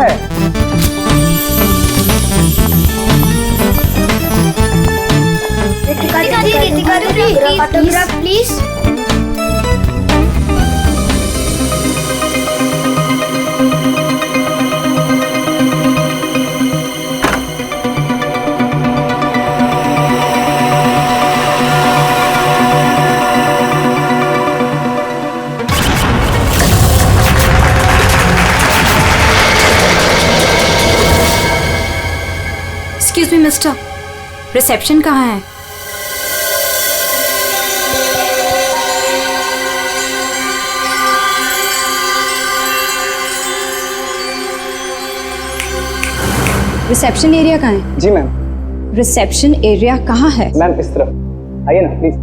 है? Autograph please. Excuse me mister, reception कहाँ है? रिसेप्शन एरिया कहाँ है? जी मैम। रिसेप्शन एरिया कहाँ है? मैम इस तरफ आइए ना प्लीज।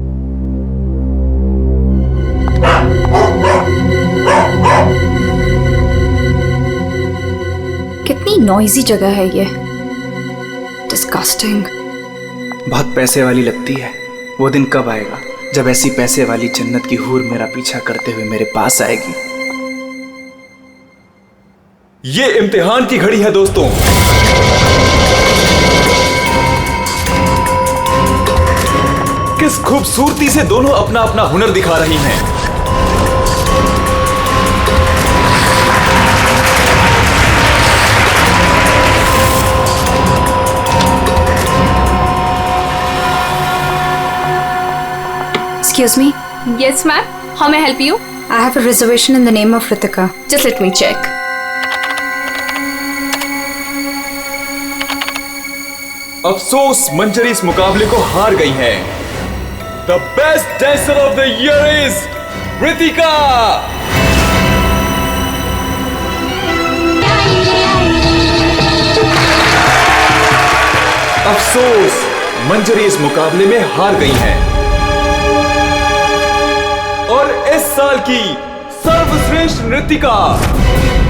कितनी नॉइजी जगह है ये, डिस्गस्टिंग। बहुत पैसे वाली लगती है। वो दिन कब आएगा जब ऐसी पैसे वाली जन्नत की हूर मेरा पीछा करते हुए मेरे पास आएगी। ये इम्तिहान की घड़ी है दोस्तों। किस खूबसूरती से दोनों अपना अपना हुनर दिखा रही हैं। Excuse me. Yes, ma'am. How may I help you? I have a reservation in the name of Ritika. Just let me check. अफसोस मंजरी इस मुकाबले को हार गई है। The best dancer of the year is Ritika. अफसोस मंजरी इस मुकाबले में हार गई हैं। और इस साल की सर्वश्रेष्ठ नृत्यिका,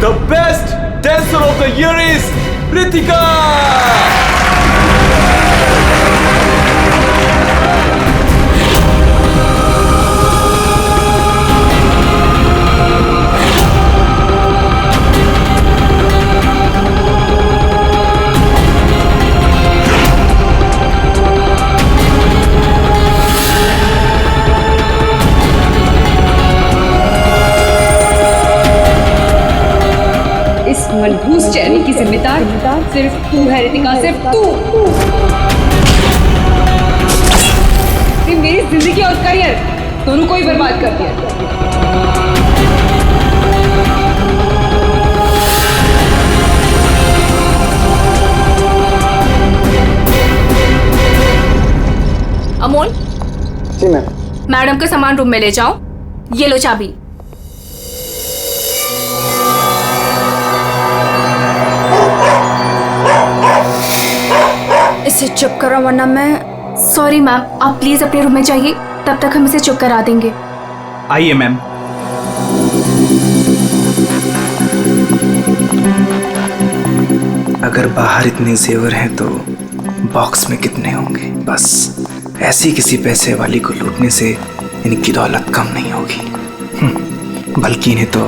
the best dancer of the year is Ritika. मनहूस चेहरे की जिम्मेदार सिर्फ तू है रितिका, सिर्फ तू। मेरी जिंदगी और करियर दोनों को ही बर्बाद कर दिया। अमोल। जी मैम। मैडम का सामान रूम में ले जाओ। ये लो चाबी। इसे चुप करो वरना मैं। सॉरी मैम, आप प्लीज अपने रूम में जाइए, तब तक हम इसे चुप करा देंगे। आइए मैम। अगर बाहर इतने जेवर हैं तो बॉक्स में कितने होंगे। बस ऐसी किसी पैसे वाली को लूटने से इनकी दौलत कम नहीं होगी, बल्कि इन्हें तो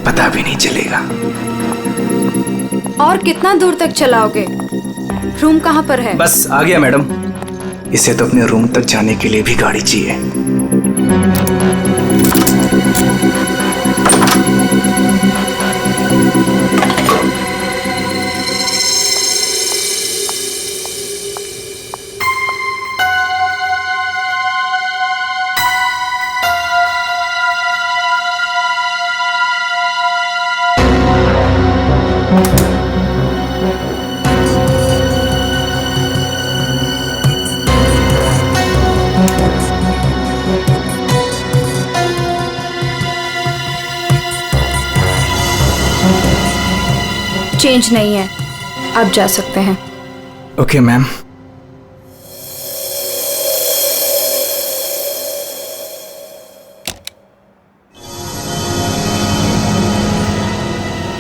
पता भी नहीं चलेगा। और कितना दूर तक चलाओगे? रूम कहाँ पर है? बस आ गया मैडम। इसे तो अपने रूम तक जाने के लिए भी गाड़ी चाहिए। चेंज नहीं है, आप जा सकते हैं। Okay ma'am.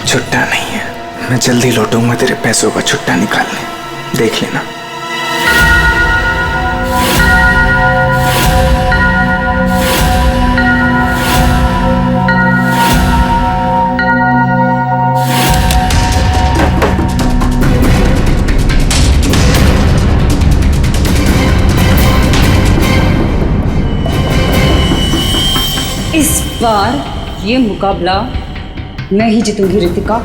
छुट्टा नहीं है, मैं जल्दी लौटूंगा तेरे पैसों का छुट्टा निकालने, देख लेना। बार ये मुकाबला मैं ही जीतूंगी रितिका।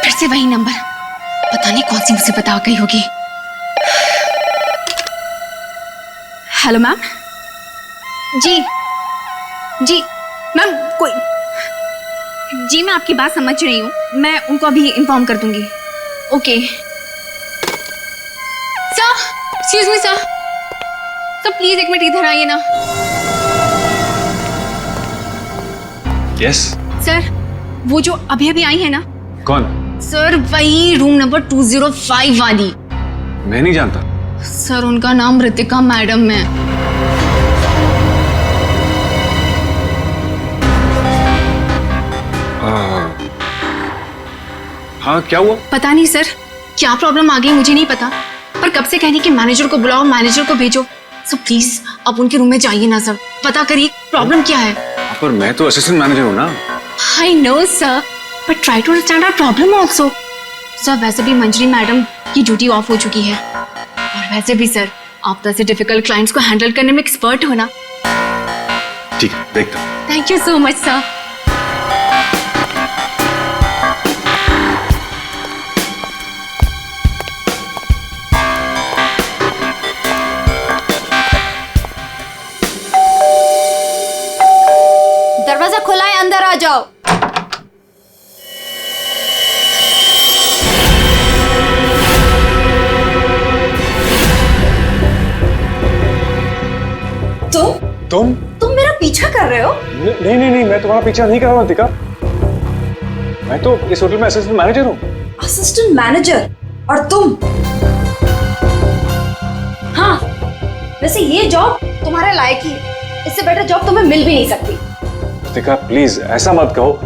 से वही नंबर, पता नहीं कौन सी मुसीबत आ गई होगी। Hello ma'am. जी जी मैम, कोई जी मैं आपकी बात समझ रही हूँ, मैं उनको अभी इन्फॉर्म कर दूंगी। Okay sir, excuse me sir, please एक मिनट इधर आइए ना। यस सर, वो जो अभी अभी आई है ना। कौन? सर वही रूम नंबर 205 वाली। मैं नहीं जानता सर, उनका नाम रितिका मैडम है। हाँ क्या हुआ? पता नहीं सर, क्या प्रॉब्लम आ गई मुझे नहीं पता, पर कब से कहनी कि मैनेजर को बुलाओ, मैनेजर को भेजो। सो प्लीज अब उनके रूम में जाइए ना सर, पता करिए प्रॉब्लम क्या है। पर मैं तो असिस्टेंट मैनेजर हूँ ना। I know sir, but try to understand our problem also. Sir वैसे भी मंजरी मैडम की ड्यूटी ऑफ हो चुकी है, और वैसे भी सर आप तो ऐसे डिफिकल्ट क्लाइंट्स को हैंडल करने में एक्सपर्ट हो ना। ठीक है, देखता हूँ। Thank you so much sir. दरवाजा खुला है, अंदर आ जाओ। तुम मेरा पीछा कर रहे हो? नहीं, मैं तुम्हारा पीछा नहीं कर रहा हूँ रितिका। मैं तो इस होटल में असिस्टेंट मैनेजर हूँ। Assistant manager? और तुम? हाँ, वैसे ये जॉब तुम्हारे लायक ही है, इससे बेटर जॉब तुम्हें मिल भी नहीं सकती। रितिका प्लीज ऐसा मत कहो,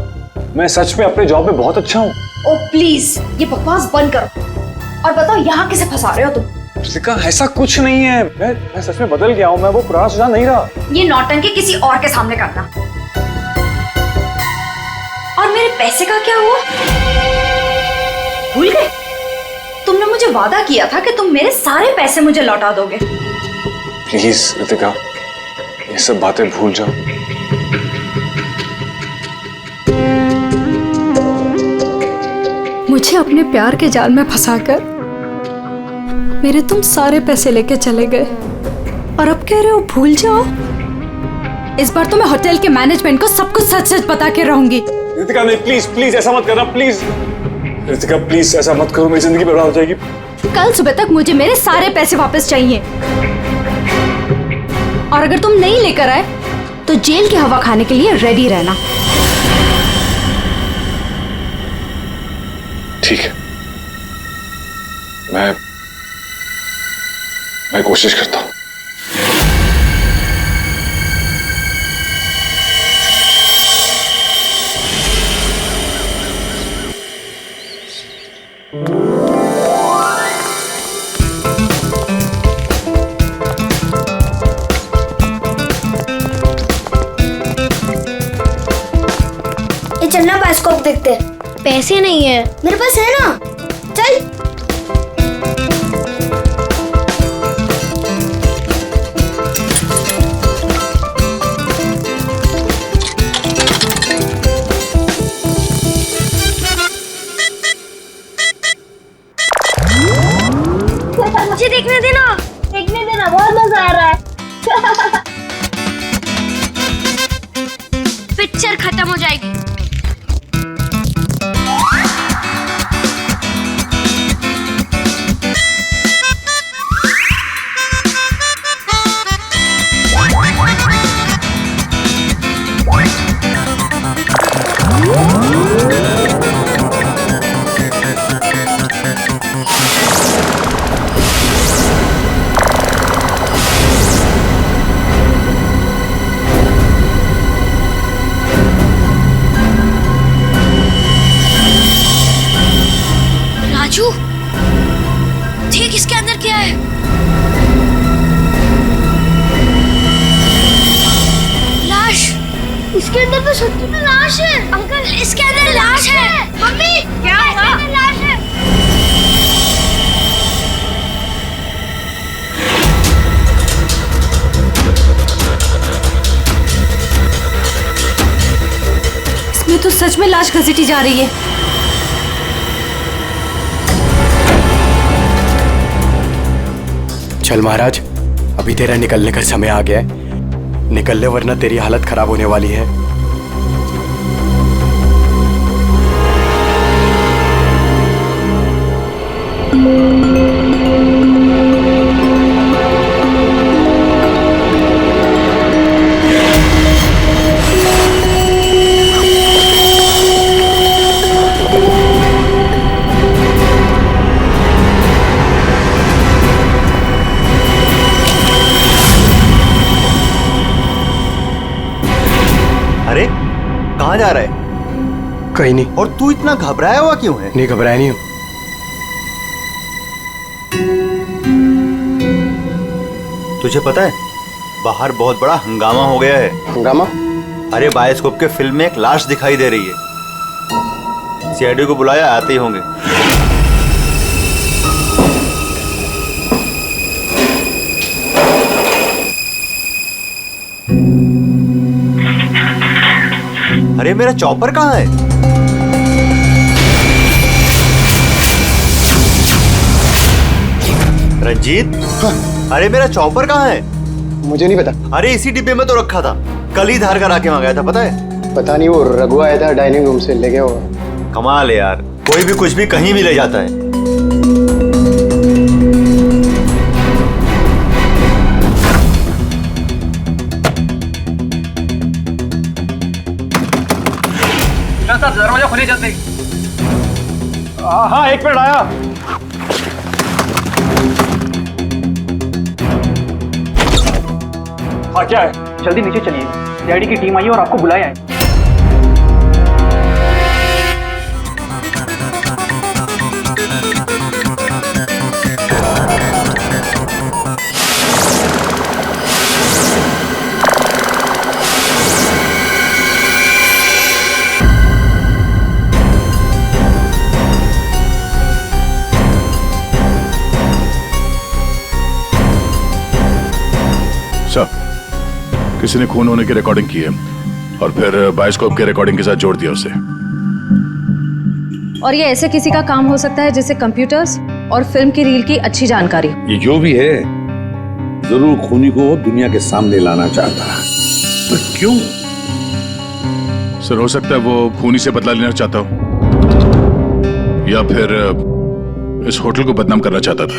मैं सच में अपने जॉब में बहुत अच्छा हूँ। ओ प्लीज ये बकवास बंद करो और बताओ यहाँ किसे फंसा रहे हो तुम? रितिका ऐसा कुछ नहीं है, मैं सच में बदल गया हूँ, मैं वो पुराना सुजान नहीं रहा। ये नौटंकी किसी और के सामने करना। और मेरे पैसे का क्या हुआ? भूल गए? तुमने मुझे वादा किया था कि तुम मेरे सारे पैसे मुझे लौटा दोगे। प्लीज रितिका ये सब बातें भूल जाओ। मुझे अपने प्यार के जाल में फंसाकर मेरे तुम सारे पैसे लेके चले गए, और अब कह रहे हो भूल जाओ। इस बार तो मैं होटल के मैनेजमेंट को सब कुछ सच सच बता के रहूंगी। रितिका नहीं, प्लीज ऐसा मत करना, प्लीज रितिका प्लीज ऐसा मत करो, मेरी जिंदगी बर्बाद हो जाएगी। कल सुबह तक मुझे मेरे सारे पैसे वापस चाहिए, और अगर तुम नहीं लेकर आए तो जेल की हवा खाने के लिए रेडी रहना। ठीक है, मैं कोशिश करता हूँ। ये चलना बायोस्कोप देखते। पैसे नहीं है मेरे पास, है ना? चल। मुझे देखने देना, बहुत मजा आ रहा है। पिक्चर खत्म हो जाएगी। राजू, देख इसके अंदर क्या है। लाश। इसके अंदर तो सच्ची में लाश है। अंकल, इसके अंदर लाश है। मम्मी, क्या हुआ? लाश है। इसमें तो सच में लाश घसीटी जा रही है। चल महाराज, अभी तेरा निकलने का समय आ गया है। निकल ले वरना तेरी हालत खराब होने वाली है। अरे कहाँ जा रहा है? कहीं नहीं। और तू इतना घबराया हुआ क्यों है? नहीं, घबराया नहीं हूँ। तुझे पता है बाहर बहुत बड़ा हंगामा हो गया है। हंगामा? अरे बायोस्कोप के फिल्म में एक लाश दिखाई दे रही है। सीआईडी को बुलाया, आते ही होंगे। अरे मेरा चॉपर कहाँ है? रंजीत, अरे मेरा चॉपर कहाँ है? मुझे नहीं पता। अरे इसी डिब्बे में तो रखा था, कल ही धार करा के मंगाया था, पता है? पता नहीं, वो रघु आया था डाइनिंग रूम से, ले गया होगा। कमाल है यार, कोई भी कुछ भी कहीं भी ले जाता है। दरवाजा खुली जल्दी। हाँ, एक मिनट आया। हाँ, क्या है? जल्दी नीचे चलिए, सीआईडी की टीम आई है और आपको बुलाया है। सर, किसी ने खून होने की रिकॉर्डिंग की है और फिर बायोस्कोप के रिकॉर्डिंग के साथ जोड़ दिया उसे। और ये ऐसे किसी का काम हो सकता है जिसे कंप्यूटर्स और फिल्म की रील की अच्छी जानकारी। ये जो भी है जरूर खूनी को दुनिया के सामने लाना चाहता है। पर क्यों? सर, हो सकता है वो खूनी से बदला लेना चाहता हो या फिर इस होटल को बदनाम करना चाहता था।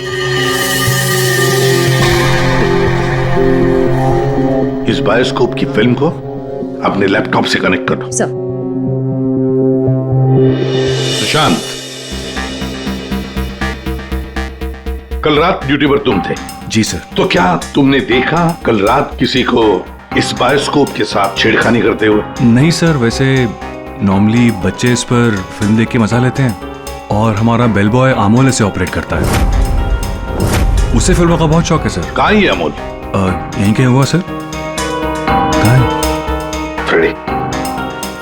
इस बायोस्कोप की फिल्म को अपने लैपटॉप से कनेक्ट करो। सर। सुशांत, कल रात ड्यूटी पर तुम थे? जी सर। तो क्या तुमने देखा कल रात किसी को इस बायोस्कोप के साथ छेड़खानी करते हुए? नहीं सर, वैसे नॉर्मली बच्चे इस पर फिल्म देख के मजा लेते हैं और हमारा बेल बॉय अमोल इसे ऑपरेट करता है। उसे फिल्मों का बहुत शौक है सर। कहाँ है अमोल? यहीं कहीं हुआ सर। फ्रेडी,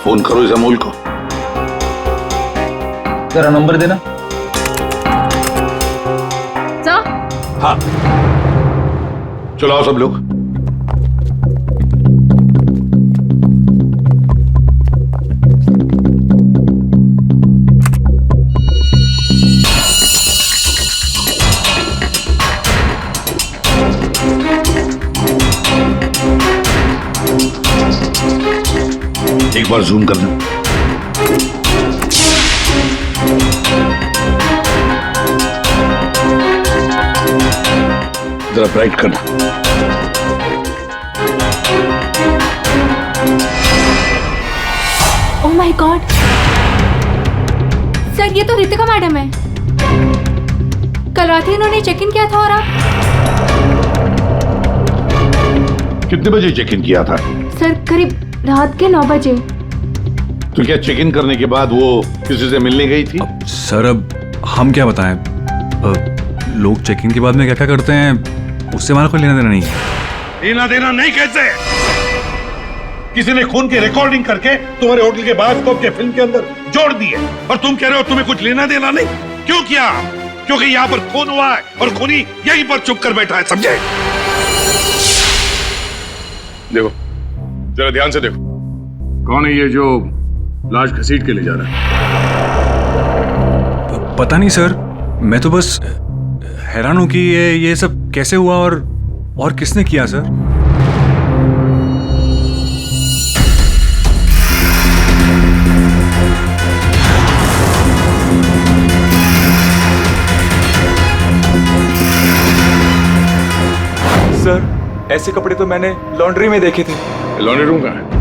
फोन करो इस अमोल को। जरा नंबर देना। सर? हाँ, चलो आओ सब लोग। एक बार जूम करना। जरा ब्राइट करना। ओह माय गॉड सर, ये तो रितिका मैडम है। कल रात ही इन्होंने चेक इन किया था। और आप? कितने बजे चेक इन किया था? सर करीब रात के 9 बजे। तो क्या चेक इन करने के बाद वो किसी से मिलने गई थी? सर अब हम क्या बताएं, लोग चेकिंग के बाद में क्या क्या करते हैं उससे हमारा कोई लेना देना नहीं है। लेना देना नहीं कैसे? किसी ने खून की रिकॉर्डिंग करके तुम्हारे होटल के बायोस्कोप के फिल्म के अंदर जोड़ दिए और तुम कह रहे हो तुम्हें कुछ लेना देना नहीं? क्यों किया? क्योंकि यहाँ पर खून हुआ है और खूनी यहीं पर चुप कर बैठा है, समझे? देखो जरा ध्यान से देखो, कौन है ये जो लाश घसीट के ले जा रहा है? पता नहीं सर, मैं तो बस हैरान हूं कि ये सब कैसे हुआ और किसने किया सर। सर ऐसे कपड़े तो मैंने लॉन्ड्री में देखे थे। लॉन्ड्री रूम कहाँ है?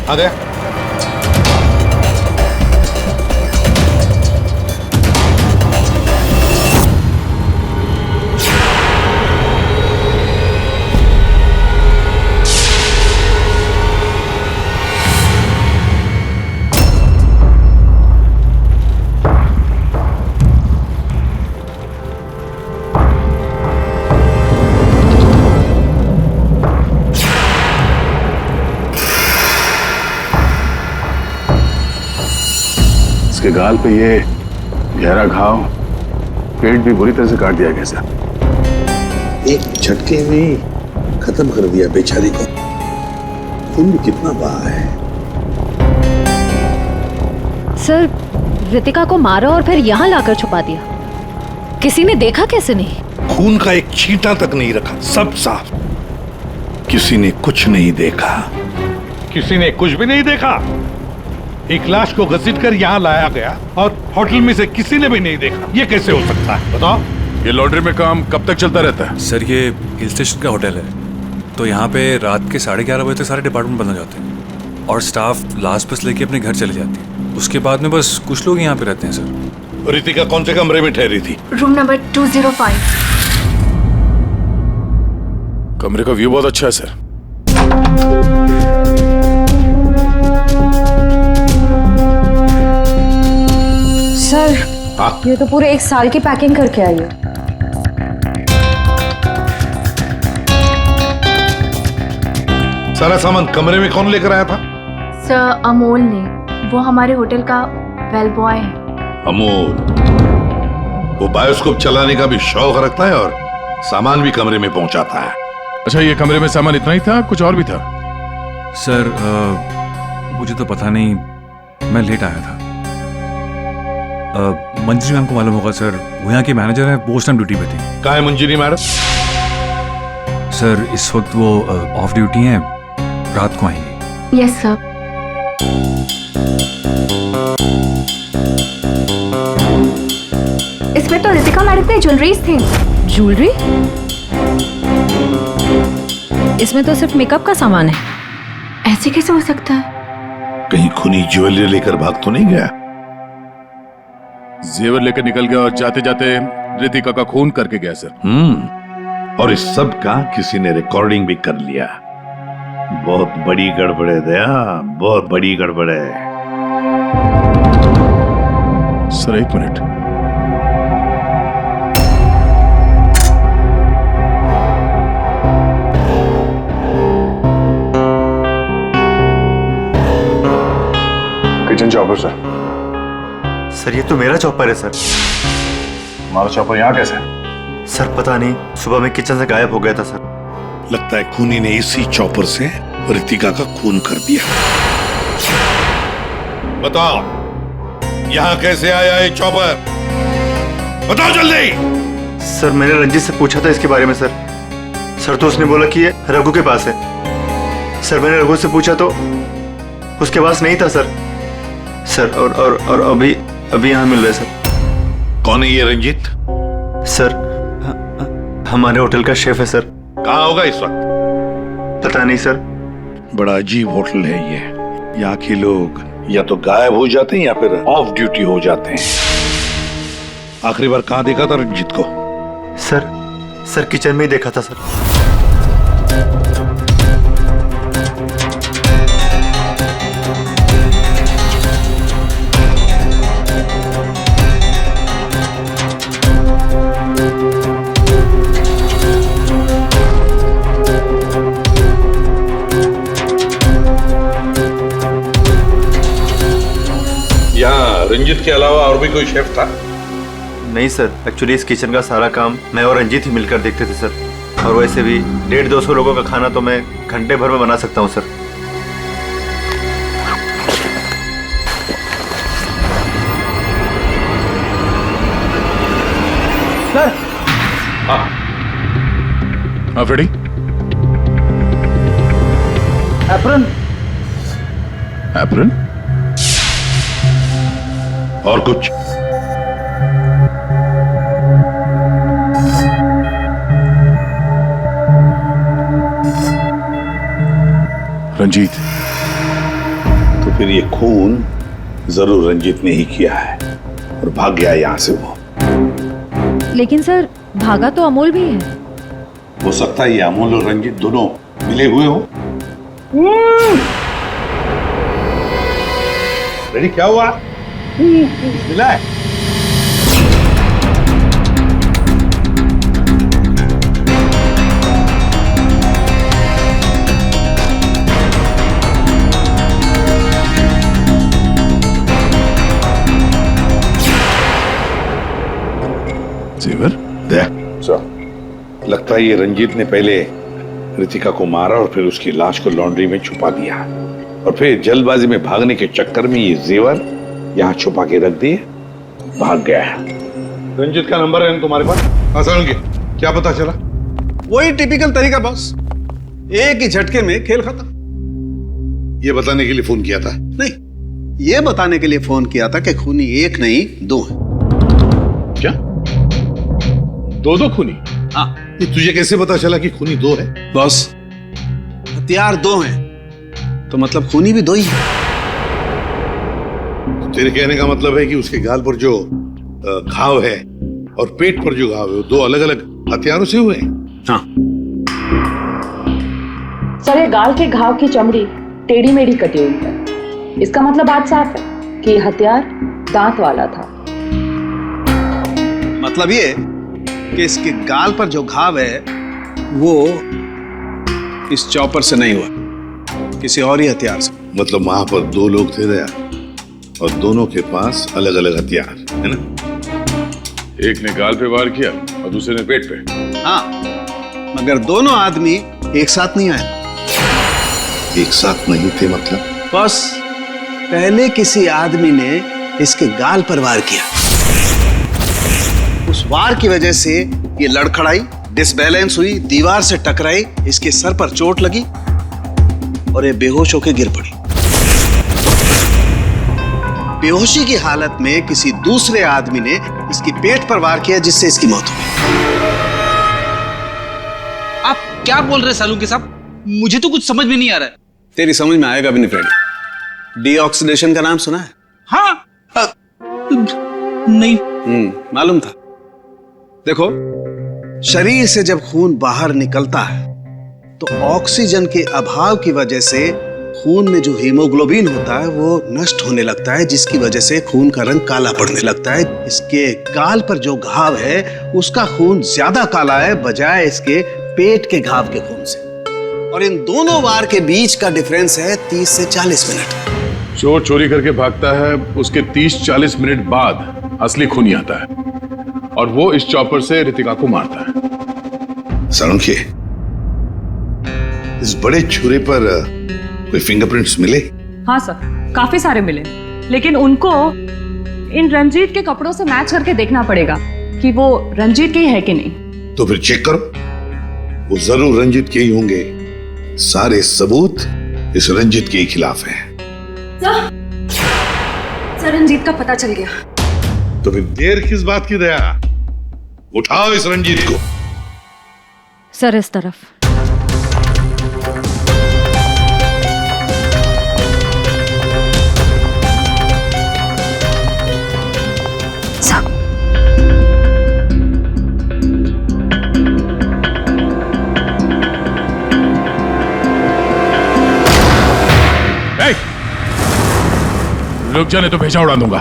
आ गया। इसके गाल पे ये गहरा घाव, पेट भी बुरी तरह से काट दिया गया सर। एक झटके में खत्म कर दिया बेचारी को। खून भी कितना बहा है। सर, रितिका को मारा और फिर यहाँ लाकर छुपा दिया। किसी ने देखा कैसे नहीं? खून का एक छींटा तक नहीं रखा, सब साफ। किसी ने कुछ नहीं देखा। किसी ने कुछ भी नहीं देखा। एक लाश को घसीट कर यहाँ लाया गया और होटल में से किसी ने भी नहीं देखा। ये कैसे हो सकता है बताओ? ये लॉन्ड्री में काम कब तक चलता रहता है? सर ये हिल स्टेशन का होटल है, तो यहाँ पे रात के 11:30 बजे तक सारे डिपार्टमेंट बंद हो जाते हैं और स्टाफ लास्ट बस लेके अपने घर चले जाती है। उसके बाद में बस कुछ लोग यहाँ पे रहते हैं सर। रितिका कौन से कमरे में ठहरी थी? Room number 205। कमरे का व्यू बहुत अच्छा है सर। सर, ये तो पूरे 1 साल की पैकिंग करके आई है। सारा सामान कमरे में कौन लेकर आया था? सर अमोल ने, वो हमारे होटल का बेल बॉय है। अमोल, वो बायोस्कोप चलाने का भी शौक रखता है और सामान भी कमरे में पहुंचाता है। अच्छा, ये कमरे में सामान इतना ही था, कुछ और भी था? सर मुझे तो पता नहीं, मैं लेट आया था। मंजरी मैम को मालूम होगा सर, वो यहाँ की मैनेजर है, पोस्ट टाइम ड्यूटी पे थी। कहाँ है मंजरी मैडम? सर इस वक्त वो ऑफ ड्यूटी हैं, रात को आएंगी। Yes sir. इसमें तो रितिका मैडम की ज्वेलरीज थी। ज्वेलरी? इसमें तो सिर्फ मेकअप का सामान है। ऐसे कैसे हो सकता है? कहीं खूनी ज्वेलरी लेकर भाग तो नहीं गया? जेवर लेकर निकल गया और जाते जाते रितिका का खून करके गया सर। और इस सब का किसी ने रिकॉर्डिंग भी कर लिया। बहुत बड़ी गड़बड़ है दया, बहुत बड़ी गड़बड़ है। Sir 1 minute. Kitchen chopper sir. Sir ये तो मेरा चॉपर है सर। हमारा चॉपर यहाँ कैसे? सर पता नहीं, सुबह में किचन से गायब हो गया था सर। लगता है खूनी ने इसी चॉपर से रितिका का खून कर दिया। बताओ यहाँ कैसे आया ये चॉपर? बताओ जल्दी। सर मैंने रंजीत से पूछा था इसके बारे में सर। सर तो उसने बोला कि ये रघु के पास है। सर मैंने रघु से पूछा तो उसके पास नहीं था सर। सर और अभी यहाँ मिल रहे सर। कौन है ये रंजीत? सर हमारे होटल का शेफ है सर। कहाँ होगा इस वक्त? पता नहीं सर। बड़ा अजीब होटल है ये। यहाँ के लोग या तो गायब हो जाते हैं या फिर ऑफ ड्यूटी हो जाते हैं। आखिरी बार कहाँ देखा था रंजीत को? सर किचन में ही देखा था सर। यहाँ रंजीत के अलावा और भी कोई शेफ था? नहीं सर, एक्चुअली इस किचन का सारा काम मैं और रंजीत ही मिलकर देखते थे सर। और वैसे भी 150-200 लोगों का खाना तो मैं घंटे भर में बना सकता हूँ सर। सर। हाँ फ्रेडी। एप्रन। एप्रन? और कुछ? रंजीत। तो फिर ये खून जरूर रंजीत ने ही किया है और भाग गया यहां से वो। लेकिन सर भागा तो अमोल भी है। हो सकता है ये अमोल और रंजीत दोनों मिले हुए हो। रेडी? क्या हुआ? मिला है? जेवर? लगता है ये रंजीत ने पहले रितिका को मारा और फिर उसकी लाश को लॉन्ड्री में छुपा दिया और फिर जल्दबाजी में भागने के चक्कर में ये जेवर यहाँ छुपा के रख दिए, भाग गया है। रंजीत का नंबर है तुम्हारे पास? आसान के क्या पता चला? वही टिपिकल तरीका बॉस, एक ही झटके में खेल खत्म। ये बताने के लिए फोन किया था? नहीं, ये बताने के लिए फोन किया था कि खूनी एक नहीं दो है। क्या? दो खूनी? हाँ। ये तुझे कैसे पता चला कि खूनी दो है? बॉस हथियार दो हैं तो मतलब खूनी भी दो ही है। तेरे कहने का मतलब है कि उसके गाल पर जो घाव है और पेट पर जो घाव है वो दो अलग अलग हथियारों से हुए? हाँ। सर ये गाल के घाव की चमड़ी टेढ़ी मेढ़ी कटी हुई है। इसका मतलब बात साफ है कि हथियार दांत वाला था। मतलब ये कि इसके गाल पर जो घाव है वो इस चॉपर से नहीं हुआ, किसी और ही हथियार से। मतलब वहां पर दो लोग थे दया और दोनों के पास अलग अलग हथियार है ना? एक ने गाल पे वार किया और दूसरे ने पेट पे। हाँ, मगर दोनों आदमी एक साथ नहीं आए। एक साथ नहीं थे मतलब? बस पहले किसी आदमी ने इसके गाल पर वार किया, उस वार की वजह से ये लड़खड़ाई, डिसबैलेंस हुई, दीवार से टकराई, इसके सर पर चोट लगी और ये बेहोश होकर गिर पड़ी। बेहोशी की हालत में किसी दूसरे आदमी ने इसकी पेट पर वार किया जिससे इसकी मौत हो गई। आप क्या बोल रहे हैं सालुंके साहब? मुझे तो कुछ समझ में नहीं आ रहा है। तेरी समझ में आएगा भी नहीं फ्रेंड। डीऑक्सीडेशन का नाम सुना है? हाँ। नहीं। मालूम था। देखो, शरीर से जब खून बाहर निकलता है तो ऑक्सीजन के अभाव की वजह से खून में जो हीमोग्लोबिन होता है वो नष्ट होने लगता है, जिसकी वजह से खून का रंग काला पड़ने लगता है। इसके गाल पर जो घाव है उसका खून ज्यादा काला है बजाय इसके पेट के घाव के खून से। और इन दोनों वार के बीच का डिफरेंस है 30 से 40 मिनट। चोर चोरी करके भागता है, उसके 30-40 मिनट बाद असली खूनी आता है और वो इस चॉपर से रितिका को मारता है। सालुंके, इस बड़े छुरे पर कोई फिंगरप्रिंट्स मिले? हाँ सर, काफी सारे मिले, लेकिन उनको इन रंजीत के कपड़ों से मैच करके देखना पड़ेगा कि वो रंजीत के ही है कि नहीं। तो फिर चेक करो, वो जरूर रंजीत के ही होंगे। सारे सबूत इस रंजीत के ही खिलाफ हैं। सर रंजीत का पता चल गया। तो फिर देर किस बात की दया, उठाओ इस रंजीत को। सर इस तरफ। रुक जाने तो भेजा उड़ा दूंगा।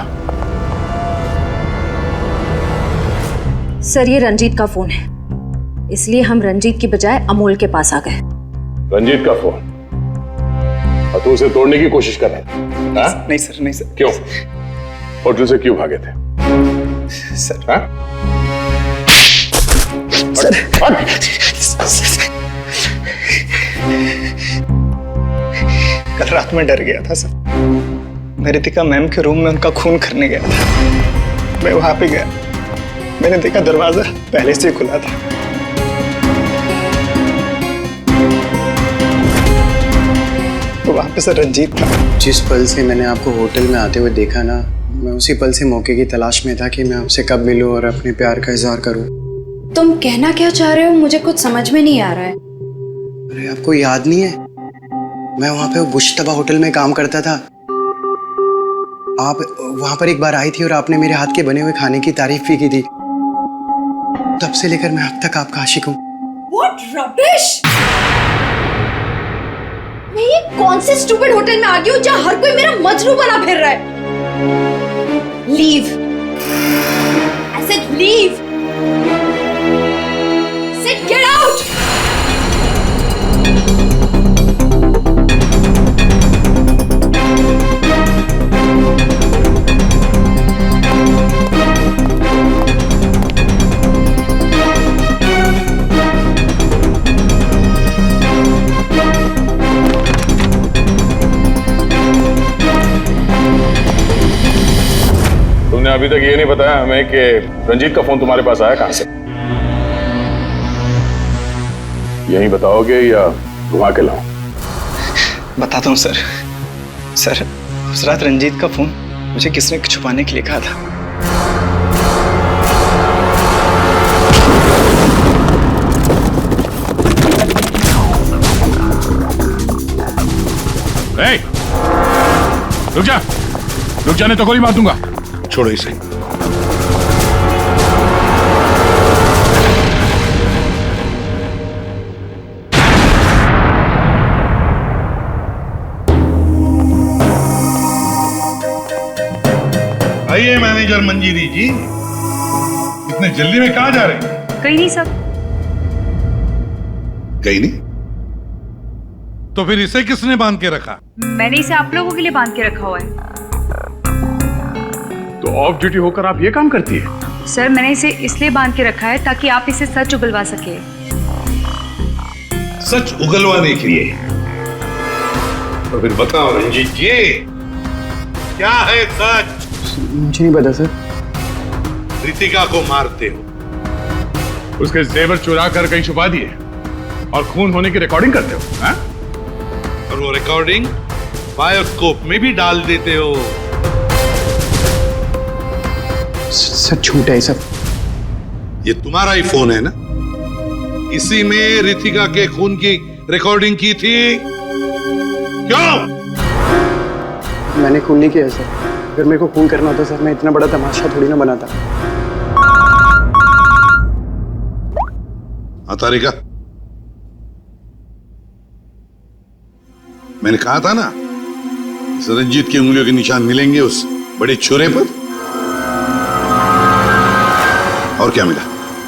सर ये रंजीत का फोन है, इसलिए हम रंजीत की बजाय अमोल के पास आ गए। रंजीत का फोन? और तू उसे तोड़ने की कोशिश कर रहा था? नहीं सर, नहीं सर। क्यों? होटल से क्यों भागे थे? सर हाँ? कल रात में डर गया था सर। मैं रितिका मैम के रूम में उनका खून करने गया था। मैं वहां पे गया, मैंने देखा दरवाजा पहले से खुला था। तो वहां पे सर रंजीत था। जिस पल से मैंने आपको होटल में आते हुए देखा ना, मैं उसी पल से मौके की तलाश में था कि मैं आपसे कब मिलूं और अपने प्यार का इजहार करूं। तुम कहना क्या चाह रहे हो, मुझे कुछ समझ में नहीं आ रहा है। अरे आपको याद नहीं है, मैं वहां पे बुश्तबा होटल में काम करता था। आप वहां पर एक बार आई थी और आपने मेरे हाथ के बने हुए खाने की तारीफ भी की थी। तब से लेकर मैं अब तक आपका आशिक हूँ। What rubbish! मैं ये कौन से स्टूपिड होटल में आ गई हूँ जहाँ हर कोई मेरा मजनू बना फिर रहा है? Leave! I said leave! Said get out! तुमने अभी तक ये नहीं बताया हमें कि रंजीत का फोन तुम्हारे पास आया कहां से? यही बताओगे या घुमा के लाऊं? बताता हूँ सर। सर उस रात रंजीत का फोन मुझे किसने छुपाने के लिए कहा था। रुक जा, रुक जाने तो गोली मार दूंगा। छोड़ो इसे। आइए मैनेजर मंजीरी जी, इतने जल्दी में कहाँ जा रहे हैं? कहीं नहीं सब। कहीं नहीं? तो फिर इसे किसने बांध के रखा? मैंने इसे आप लोगों के लिए बांध के रखा हुआ है। तो ऑफ ड्यूटी होकर आप ये काम करती है? सर मैंने इसे इसलिए बांध के रखा है ताकि आप इसे सच उगलवा सके। सच उगलवाने के लिए? तो फिर बताओ रंजीत जी, क्या है सच? मुझे नहीं पता सर। रितिका को मारते हो, उसके जेवर चुरा कर कहीं छुपा दिए और खून होने की रिकॉर्डिंग करते हो, हाँ? और वो रिकॉर्डिंग बायोस्कोप में भी डाल देते हो। सर झूठ है सब। ये तुम्हारा ही फोन है ना? इसी में रितिका के खून की रिकॉर्डिंग की थी। क्यों? मैंने खून नहीं किया सर। अगर मेरे को खून करना होता सर, मैं इतना बड़ा तमाशा थोड़ी ना बनाता। हाँ तारिका, मैंने कहा था ना, इस रंजीत की उंगलियों के निशान मिलेंगे उस बड़े छुरे पर। और क्या मिला?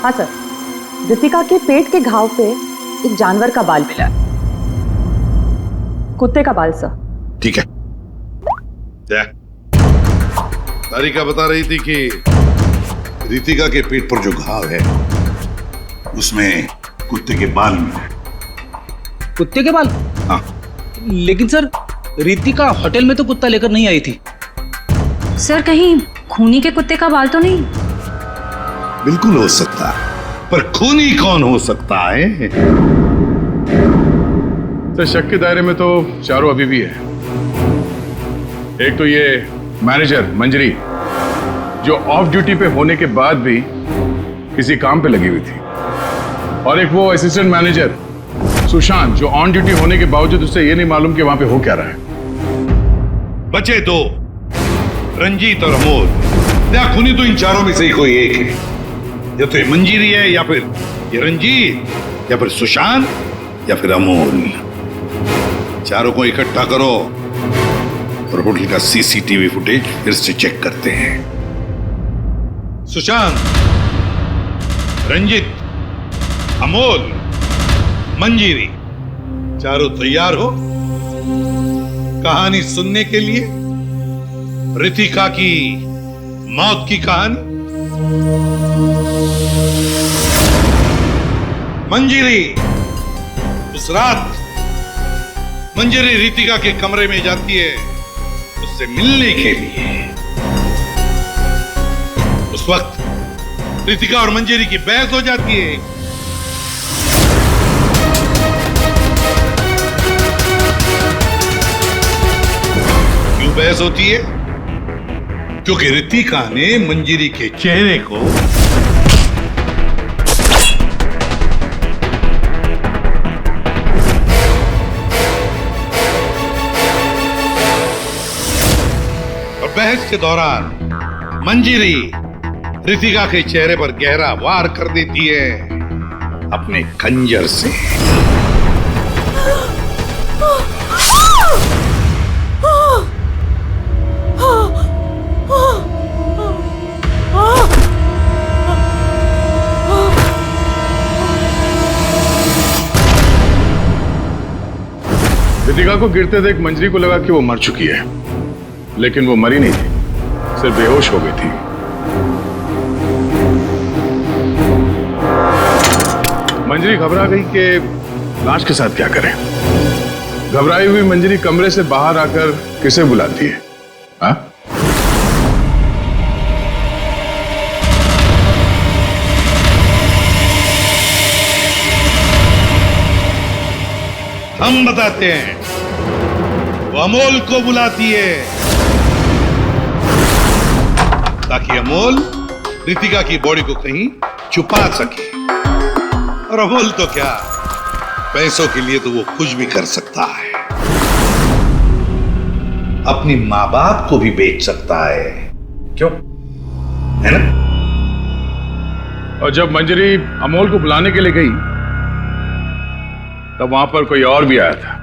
हाँ सर, रितिका के पेट के घाव पे एक जानवर का बाल मिला, कुत्ते का बाल सर। ठीक है। क्या तारिका बता रही थी कि रितिका के पेट पर जो घाव है उसमें कुत्ते के बाल मिले। कुत्ते के बाल? हाँ। लेकिन सर रितिका होटल में तो कुत्ता लेकर नहीं आई थी। सर कहीं खूनी के कुत्ते का बाल तो नहीं? बिल्कुल हो सकता है, पर खूनी कौन हो सकता है? तो शक के दायरे में तो चारों अभी भी है। एक तो ये मैनेजर मंजरी, जो ऑफ ड्यूटी पे होने के बाद भी किसी काम पे लगी हुई थी, और एक वो असिस्टेंट मैनेजर सुशांत, जो ऑन ड्यूटी होने के बावजूद उसे ये नहीं मालूम कि वहां पे हो क्या रहा है। बचे दो, रंजीत और अमोल। या खूनी तो इन चारों में से ही कोई एक है। या तो ये मंजीरी है, या फिर ये रंजीत, या फिर सुशांत, या फिर अमोल। चारों को इकट्ठा करो और होटल का सीसीटीवी फुटेज फिर से चेक करते हैं। सुशांत, रंजीत, अमोल, मंजीरी, चारों तैयार हो कहानी सुनने के लिए? रितिका की मौत की कहानी। मंजीरी, उस रात मंजीरी रितिका के कमरे में जाती है उससे मिलने के लिए। उस वक्त रितिका और मंजीरी की बहस हो जाती है। क्यों बहस होती है? क्योंकि रितिका ने मंजीरी के चेहरे को बहस के दौरान मंजीरी रितिका के चेहरे पर गहरा वार कर देती है अपने खंजर से। रितिका को गिरते देख मंजरी को लगा कि वो मर चुकी है, लेकिन वो मरी नहीं थी, सिर्फ बेहोश हो गई थी। मंजरी घबरा गई कि लाश के साथ क्या करें। घबराई हुई मंजरी कमरे से बाहर आकर किसे बुलाती है? हाँ? हम बताते हैं। वो अमोल को बुलाती है ताकि अमोल रितिका की बॉडी को कहीं छुपा सके। और अमोल तो क्या, पैसों के लिए तो वो कुछ भी कर सकता है। अपनी मां बाप को भी बेच सकता है, क्यों? है ना? और जब मंजरी अमोल को बुलाने के लिए गई तब वहां पर कोई और भी आया था।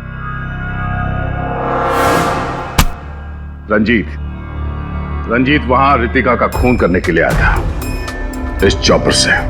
रंजीत वहां रितिका का खून करने के लिए आया था इस चॉपर से।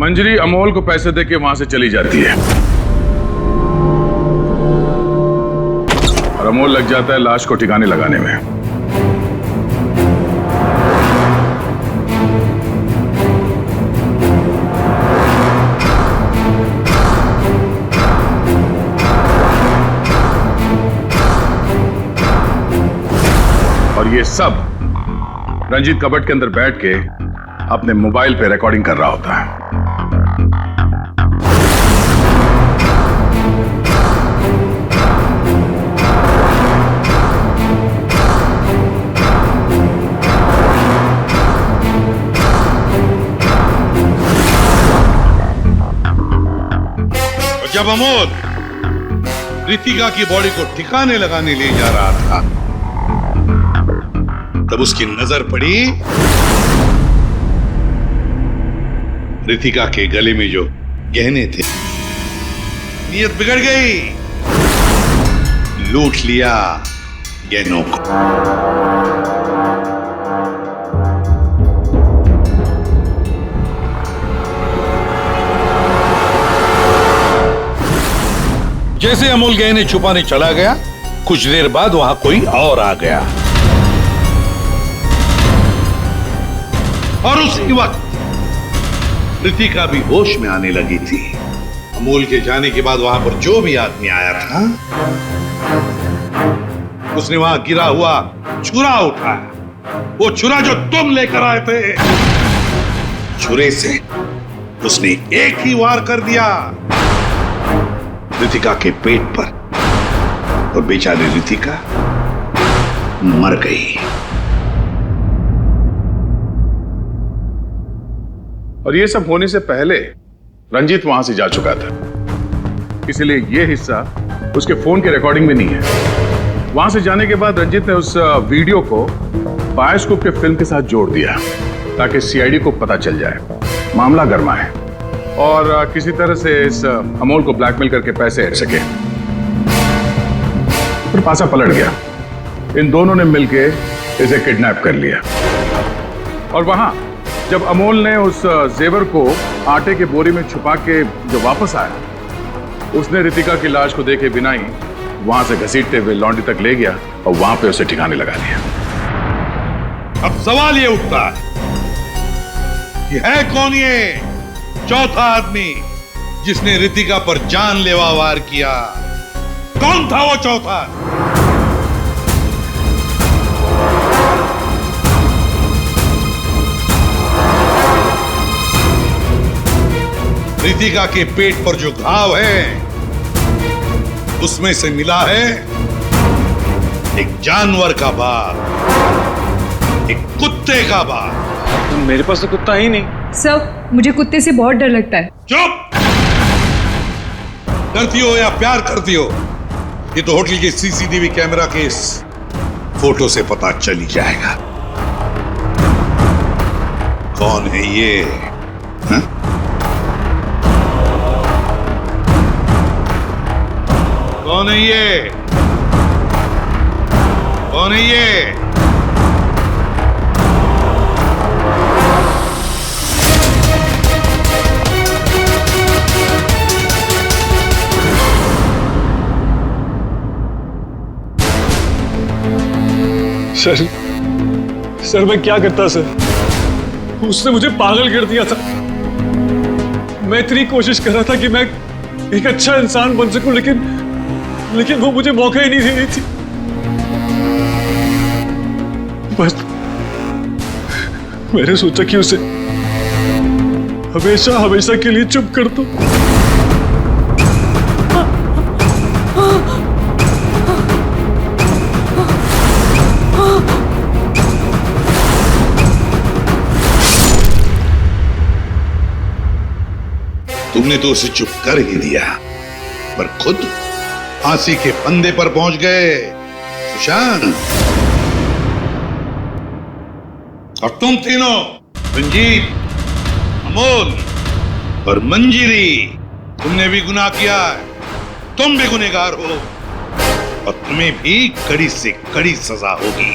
मंजरी अमोल को पैसे देके वहां से चली जाती है और अमोल लग जाता है लाश को ठिकाने लगाने में। और ये सब रंजीत कबट के अंदर बैठ के अपने मोबाइल पे रिकॉर्डिंग कर रहा होता है। अमोल रितिका की बॉडी को ठिकाने लगाने ले जा रहा था, तब उसकी नजर पड़ी रितिका के गले में जो गहने थे। नीयत बिगड़ गई, लूट लिया गहनों को। जैसे अमोल गहने छुपाने चला गया, कुछ देर बाद वहां कोई और आ गया और उसी वक्त रितिका भी होश में आने लगी थी। अमोल के जाने के बाद वहां पर जो भी आदमी आया था, उसने वहां गिरा हुआ छुरा उठाया। वो छुरा जो तुम लेकर आए थे, छुरे से उसने एक ही वार कर दिया रितिका के पेट पर, और बेचारी रितिका मर गई। और ये सब होने से पहले रंजीत वहां से जा चुका था, इसलिए ये हिस्सा उसके फोन के रिकॉर्डिंग में नहीं है। वहां से जाने के बाद रंजीत ने उस वीडियो को बायोस्कोप के फिल्म के साथ जोड़ दिया ताकि सीआईडी को पता चल जाए, मामला गर्मा है और किसी तरह से इस अमोल को ब्लैकमेल करके पैसे हट सके। फिर पासा पलट गया, इन दोनों ने मिलके इसे किडनैप कर लिया। और वहां जब अमोल ने उस जेवर को आटे के बोरी में छुपा के जो वापस आया, उसने रितिका की लाश को देखे बिना ही वहां से घसीटते हुए लॉन्ड्री तक ले गया और वहां पे उसे ठिकाने लगा लिया। अब सवाल ये उठता है कि है कौन ये चौथा आदमी जिसने रितिका पर जानलेवा वार किया? कौन था वो चौथा? रितिका के पेट पर जो घाव है, उसमें से मिला है एक जानवर का बाल, एक कुत्ते का बाल। मेरे पास तो कुत्ता ही नहीं। सर, मुझे कुत्ते से बहुत डर लगता है। चुप! डरती हो या प्यार करती हो, ये तो होटल के सीसीटीवी कैमरा के इस फोटो से पता चल ही जाएगा कौन है ये। हा? कौन है ये? कौन है ये? सर मैं क्या करता सर? उसने मुझे पागल कर दिया था। मैं इतनी कोशिश कर रहा था कि मैं एक अच्छा इंसान बन सकूं, लेकिन वो मुझे मौका ही नहीं दे रही थी। बस मैंने सोचा कि उसे हमेशा हमेशा के लिए चुप कर दो। तुमने तो उसे चुप कर ही दिया, पर खुद फांसी के फंदे पर पहुंच गए सुशांत। और तुम तीनों, रंजीत, अमोल और मंजिरी, तुमने भी गुनाह किया है। तुम भी गुनहगार हो और तुम्हें भी कड़ी से कड़ी सजा होगी।